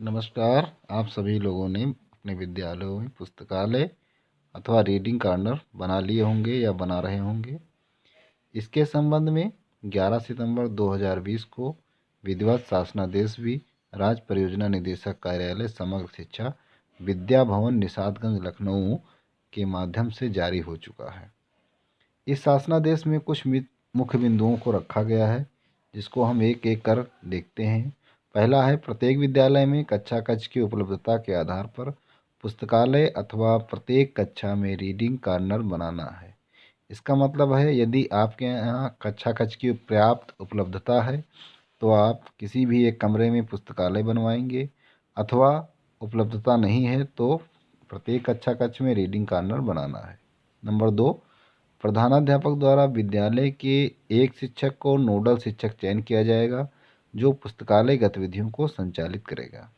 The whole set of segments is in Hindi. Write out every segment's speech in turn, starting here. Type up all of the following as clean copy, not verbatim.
नमस्कार। आप सभी लोगों ने अपने विद्यालयों में पुस्तकालय अथवा रीडिंग कॉर्नर बना लिए होंगे या बना रहे होंगे। इसके संबंध में 11 सितंबर 2020 को विधिवत शासनादेश भी राज्य परियोजना निदेशक कार्यालय समग्र शिक्षा विद्या भवन निषादगंज लखनऊ के माध्यम से जारी हो चुका है। इस शासनादेश में कुछ मुख्य बिंदुओं को रखा गया है, जिसको हम एक एक कर देखते हैं। पहला है, प्रत्येक विद्यालय में कक्षा कक्ष की उपलब्धता के आधार पर पुस्तकालय अथवा प्रत्येक कक्षा में रीडिंग कॉर्नर बनाना है। इसका मतलब है, यदि आपके यहाँ कक्षा कक्ष की पर्याप्त उपलब्धता है तो आप किसी भी एक कमरे में पुस्तकालय बनवाएंगे, अथवा उपलब्धता नहीं है तो प्रत्येक कक्षा कक्ष में रीडिंग कॉर्नर बनाना है। नंबर 2, प्रधानाध्यापक द्वारा विद्यालय के एक शिक्षक को नोडल शिक्षक चयन किया जाएगा, जो पुस्तकालय गतिविधियों को संचालित करेगा।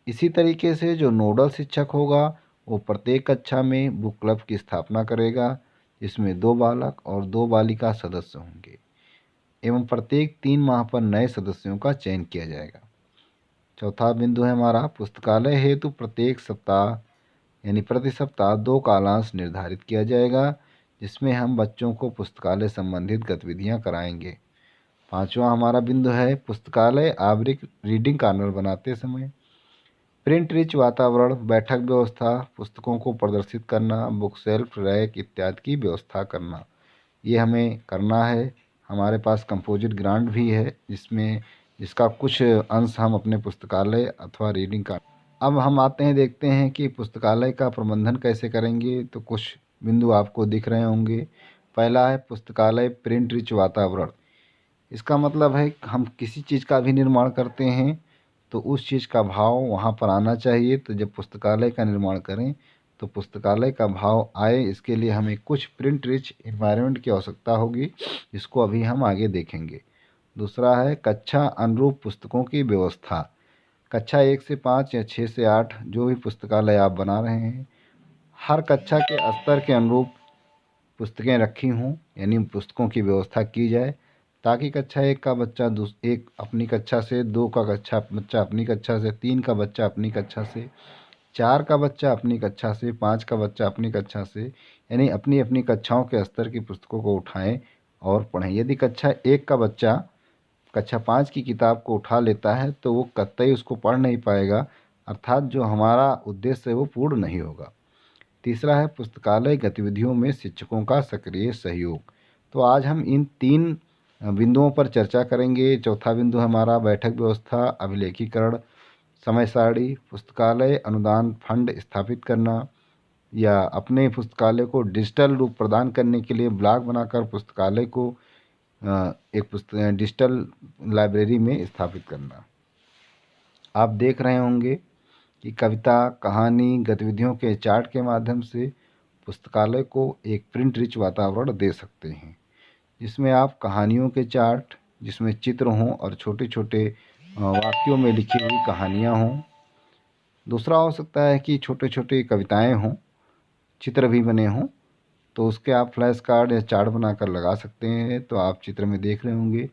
इसी तरीके से जो नोडल शिक्षक होगा वो प्रत्येक कक्षा में बुक क्लब की स्थापना करेगा, जिसमें 2 बालक और 2 बालिका सदस्य होंगे एवं प्रत्येक 3 माह पर नए सदस्यों का चयन किया जाएगा। चौथा बिंदु है हमारा, पुस्तकालय हेतु प्रत्येक सप्ताह यानी प्रति सप्ताह 2 कालांश निर्धारित किया जाएगा, जिसमें हम बच्चों को पुस्तकालय संबंधित गतिविधियां कराएंगे। पांचवा हमारा बिंदु है, पुस्तकालय आवृत्ति रीडिंग कॉर्नर बनाते समय प्रिंट रिच वातावरण, बैठक व्यवस्था, पुस्तकों को प्रदर्शित करना, बुक शेल्फ, रैक इत्यादि की व्यवस्था करना, ये हमें करना है। हमारे पास कंपोजिट ग्रांट भी है, जिसका कुछ अंश हम अपने पुस्तकालय अथवा रीडिंग का। अब हम आते हैं, देखते हैं कि पुस्तकालय का प्रबंधन कैसे करेंगे। तो कुछ बिंदु आपको दिख रहे होंगे। पहला है, पुस्तकालय प्रिंट रिच वातावरण। इसका मतलब है हम किसी चीज़ का भी निर्माण करते हैं तो उस चीज़ का भाव वहाँ पर आना चाहिए। तो जब पुस्तकालय का निर्माण करें तो पुस्तकालय का भाव आए, इसके लिए हमें कुछ प्रिंट रिच इन्वायरमेंट की आवश्यकता होगी, जिसको अभी हम आगे देखेंगे। दूसरा है, कक्षा अनुरूप पुस्तकों की व्यवस्था। कक्षा 1 से 5 या 6 से 8 जो भी पुस्तकालय आप बना रहे हैं, हर कक्षा के स्तर के अनुरूप पुस्तकें रखी हों, यानी पुस्तकों की व्यवस्था की जाए, ताकि कक्षा 1 का बच्चा एक अपनी कक्षा से, 2 का बच्चा अपनी कक्षा से, 3 का बच्चा अपनी कक्षा से, 4 का बच्चा अपनी कक्षा से, 5 का बच्चा अपनी कक्षा से, यानी अपनी अपनी कक्षाओं के स्तर की पुस्तकों को उठाएं और पढ़ें। यदि कक्षा 1 का बच्चा कक्षा 5 की किताब को उठा लेता है तो वो कतई उसको पढ़ नहीं पाएगा, अर्थात जो हमारा उद्देश्य है वो पूर्ण नहीं होगा। तीसरा है, पुस्तकालय गतिविधियों में शिक्षकों का सक्रिय सहयोग। तो आज हम इन 3 बिंदुओं पर चर्चा करेंगे। चौथा बिंदु हमारा, बैठक व्यवस्था, अभिलेखीकरण, समय सारणी, पुस्तकालय अनुदान फंड स्थापित करना या अपने पुस्तकालय को डिजिटल रूप प्रदान करने के लिए ब्लॉग बनाकर पुस्तकालय को एक डिजिटल लाइब्रेरी में स्थापित करना। आप देख रहे होंगे कि कविता, कहानी, गतिविधियों के चार्ट के माध्यम से पुस्तकालय को एक प्रिंट रिच वातावरण दे सकते हैं, जिसमें आप कहानियों के चार्ट, जिसमें चित्र हों और छोटे छोटे वाक्यों में लिखी हुई कहानियाँ हों। दूसरा हो सकता है कि छोटे छोटे कविताएं हों, चित्र भी बने हों, तो उसके आप फ्लैश कार्ड या चार्ट बनाकर लगा सकते हैं। तो आप चित्र में देख रहे होंगे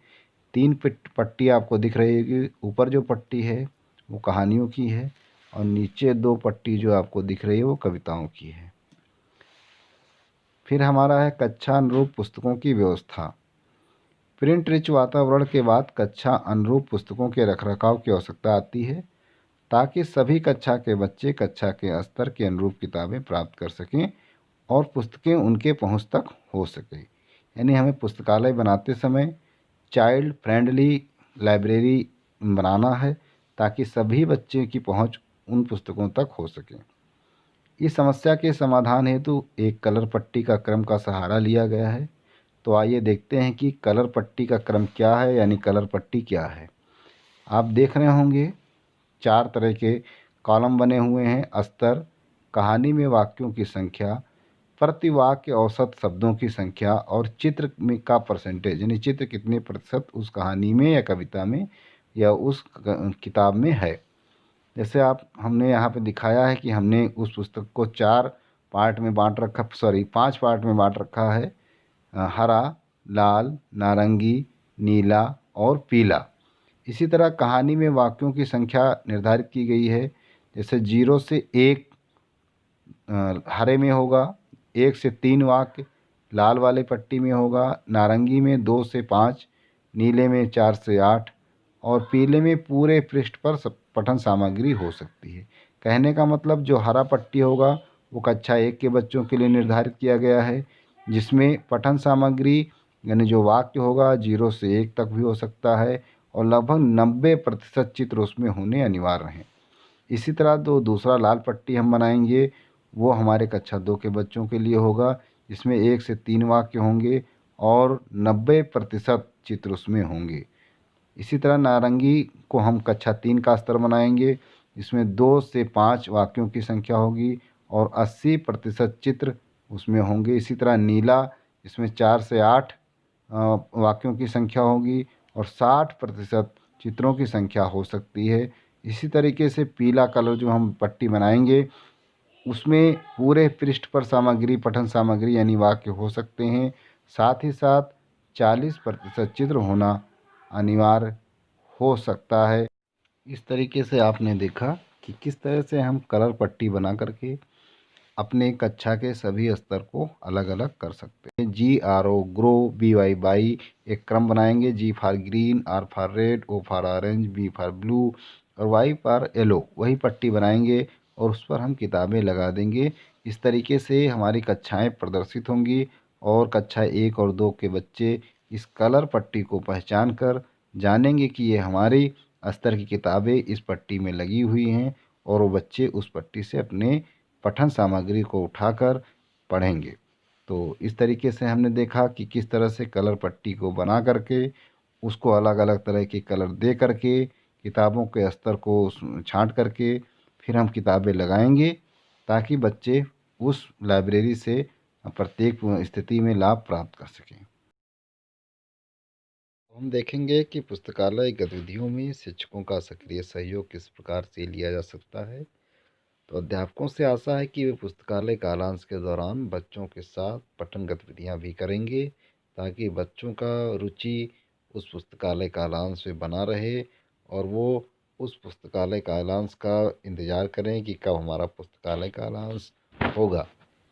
3 पट्टी आपको दिख रही होगी। ऊपर जो पट्टी है वो कहानियों की है और नीचे 2 पट्टी जो आपको दिख रही है वो कविताओं की है। फिर हमारा है, कक्षा अनुरूप पुस्तकों की व्यवस्था। प्रिंट रिच वातावरण के बाद कक्षा अनुरूप पुस्तकों के रखरखाव की आवश्यकता आती है, ताकि सभी कक्षा के बच्चे कक्षा के स्तर के अनुरूप किताबें प्राप्त कर सकें और पुस्तकें उनके पहुंच तक हो सके। यानी हमें पुस्तकालय बनाते समय चाइल्ड फ्रेंडली लाइब्रेरी बनाना है, ताकि सभी बच्चे की पहुंच उन पुस्तकों तक हो सके। इस समस्या के समाधान हेतु एक कलर पट्टी का क्रम का सहारा लिया गया है। तो आइए देखते हैं कि कलर पट्टी का क्रम क्या है, यानी कलर पट्टी क्या है। आप देख रहे होंगे 4 तरह के कॉलम बने हुए हैं। स्तर, कहानी में वाक्यों की संख्या, प्रति वाक्य औसत शब्दों की संख्या और चित्र में का परसेंटेज, यानी चित्र कितने प्रतिशत उस कहानी में या कविता में या उस किताब में है। जैसे हमने यहाँ पे दिखाया है कि हमने उस पुस्तक को 4 पार्ट में बांट रखा, 5 पार्ट में बांट रखा है। हरा, लाल, नारंगी, नीला और पीला। इसी तरह कहानी में वाक्यों की संख्या निर्धारित की गई है। जैसे 0 से 1 हरे में होगा, 1 से 3 वाक्य लाल वाले पट्टी में होगा, नारंगी में 2 से 5, नीले में 4 से 8 और पीले में पूरे पृष्ठ पर पठन सामग्री हो सकती है। कहने का मतलब जो हरा पट्टी होगा वो कक्षा 1 के बच्चों के लिए निर्धारित किया गया है, जिसमें पठन सामग्री यानी जो वाक्य होगा 0 से 1 तक भी हो सकता है और लगभग 90% चित्र उसमें होने अनिवार्य हैं। इसी तरह दूसरा लाल पट्टी हम बनाएंगे, वो हमारे कक्षा 2 के बच्चों के लिए होगा, जिसमें 1 से 3 वाक्य होंगे और 90% चित्र उसमें होंगे। इसी तरह नारंगी को हम कक्षा 3 का स्तर बनाएंगे, जिसमें 2 से 5 वाक्यों की संख्या होगी और 80% चित्र उसमें होंगे। इसी तरह नीला, इसमें 4 से 8 वाक्यों की संख्या होगी और 60% चित्रों की संख्या हो सकती है। इसी तरीके से पीला कलर जो हम पट्टी बनाएंगे उसमें पूरे पृष्ठ पर सामग्री पठन सामग्री यानी वाक्य हो सकते हैं, साथ ही साथ 40% चित्र होना अनिवार्य हो सकता है। इस तरीके से आपने देखा कि किस तरह से हम कलर पट्टी बना करके अपने कक्षा के सभी स्तर को अलग अलग कर सकते हैं। GRO ग्रो, BY बाई एक क्रम बनाएंगे। G for green, R for red, O for orange, B for blue और Y फॉर येलो, वही पट्टी बनाएंगे और उस पर हम किताबें लगा देंगे। इस तरीके से हमारी कक्षाएं प्रदर्शित होंगी और कक्षा 1 और 2 के बच्चे इस कलर पट्टी को पहचान कर जानेंगे कि ये हमारी स्तर की किताबें इस पट्टी में लगी हुई हैं और वो बच्चे उस पट्टी से अपने पठन सामग्री को उठाकर पढ़ेंगे। तो इस तरीके से हमने देखा कि किस तरह से कलर पट्टी को बना करके उसको अलग अलग तरह के कलर दे करके किताबों के स्तर को छांट करके फिर हम किताबें लगाएंगे ताकि बच्चे उस लाइब्रेरी से प्रत्येक स्थिति में लाभ प्राप्त कर सकें। हम देखेंगे कि पुस्तकालय गतिविधियों में शिक्षकों का सक्रिय सहयोग किस प्रकार से लिया जा सकता है। तो अध्यापकों से आशा है कि वे पुस्तकालय कालांश के दौरान बच्चों के साथ पठन गतिविधियां भी करेंगे ताकि बच्चों का रुचि उस पुस्तकालय कालांश में बना रहे और वो उस पुस्तकालय कालांश का इंतज़ार करें कि कब हमारा पुस्तकालय कालांश होगा।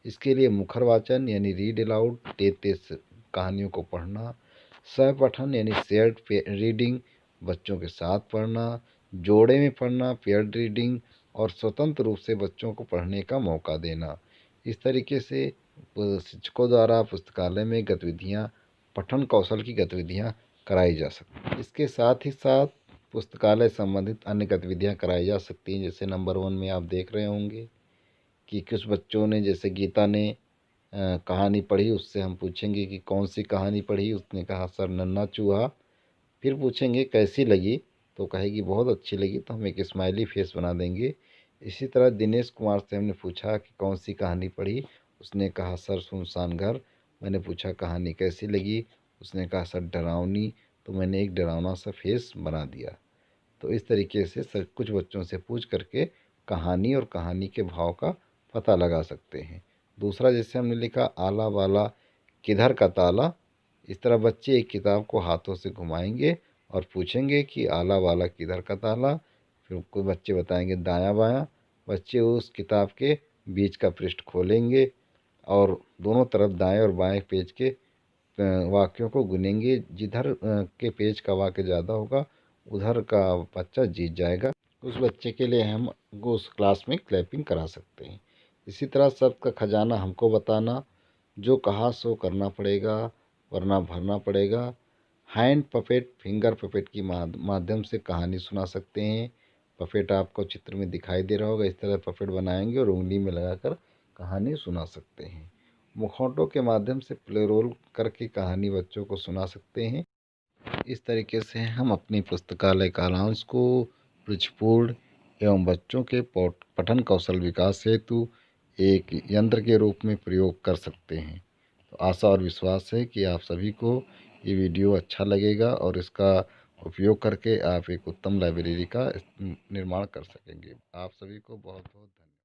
इसके लिए मुखर वाचन यानी रीड अलाउड, तेज तेज कहानियों को पढ़ना, सहपठन यानी शेयर्ड रीडिंग, बच्चों के साथ पढ़ना, जोड़े में पढ़ना पेयर्ड रीडिंग और स्वतंत्र रूप से बच्चों को पढ़ने का मौका देना। इस तरीके से शिक्षकों द्वारा पुस्तकालय में गतिविधियाँ पठन कौशल की गतिविधियाँ कराई जा सकती हैं। इसके साथ ही साथ पुस्तकालय संबंधित अन्य गतिविधियाँ कराई जा सकती हैं। जैसे नंबर 1 में आप देख रहे होंगे कि कुछ बच्चों ने, जैसे गीता ने कहानी पढ़ी, उससे हम पूछेंगे कि कौन सी कहानी पढ़ी। उसने कहा सर नन्हा चूहा। फिर पूछेंगे कैसी लगी, तो कहेगी बहुत अच्छी लगी, तो हम एक स्माइली फेस बना देंगे। इसी तरह दिनेश कुमार से हमने पूछा कि कौन सी कहानी पढ़ी, उसने कहा सर सुनसान घर। मैंने पूछा कहानी कैसी लगी, उसने कहा सर डरावनी, तो मैंने एक डरावना सा फेस बना दिया। तो इस तरीके से सर कुछ बच्चों से पूछ करके कहानी और कहानी के भाव का पता लगा सकते हैं। दूसरा, जैसे हमने लिखा आला वाला किधर का ताला, इस तरह बच्चे एक किताब को हाथों से घुमाएंगे और पूछेंगे कि आला वाला किधर का ताला। फिर कोई बच्चे बताएंगे दायां बायां। बच्चे उस किताब के बीच का पृष्ठ खोलेंगे और दोनों तरफ दाएं और बाएं पेज के वाक्यों को गिनेंगे। जिधर के पेज का वाक्य ज़्यादा होगा उधर का बच्चा जीत जाएगा। उस बच्चे के लिए हम उस क्लास में क्लैपिंग करा सकते हैं। इसी तरह सबका खजाना हमको बताना, जो कहा सो करना पड़ेगा वरना भरना पड़ेगा। हैंड पपेट, फिंगर पपेट की माध्यम से कहानी सुना सकते हैं। पपेट आपको चित्र में दिखाई दे रहा होगा, इस तरह पपेट बनाएंगे और उंगली में लगाकर कहानी सुना सकते हैं। मुखौटों के माध्यम से प्ले रोल करके कहानी बच्चों को सुना सकते हैं। इस तरीके से हम अपनी पुस्तकालय कालांश को रुचिपूर्ण एवं बच्चों के पठन कौशल विकास हेतु एक यंत्र के रूप में प्रयोग कर सकते हैं। तो आशा और विश्वास है कि आप सभी को ये वीडियो अच्छा लगेगा और इसका उपयोग करके आप एक उत्तम लाइब्रेरी का निर्माण कर सकेंगे। आप सभी को बहुत बहुत धन्यवाद।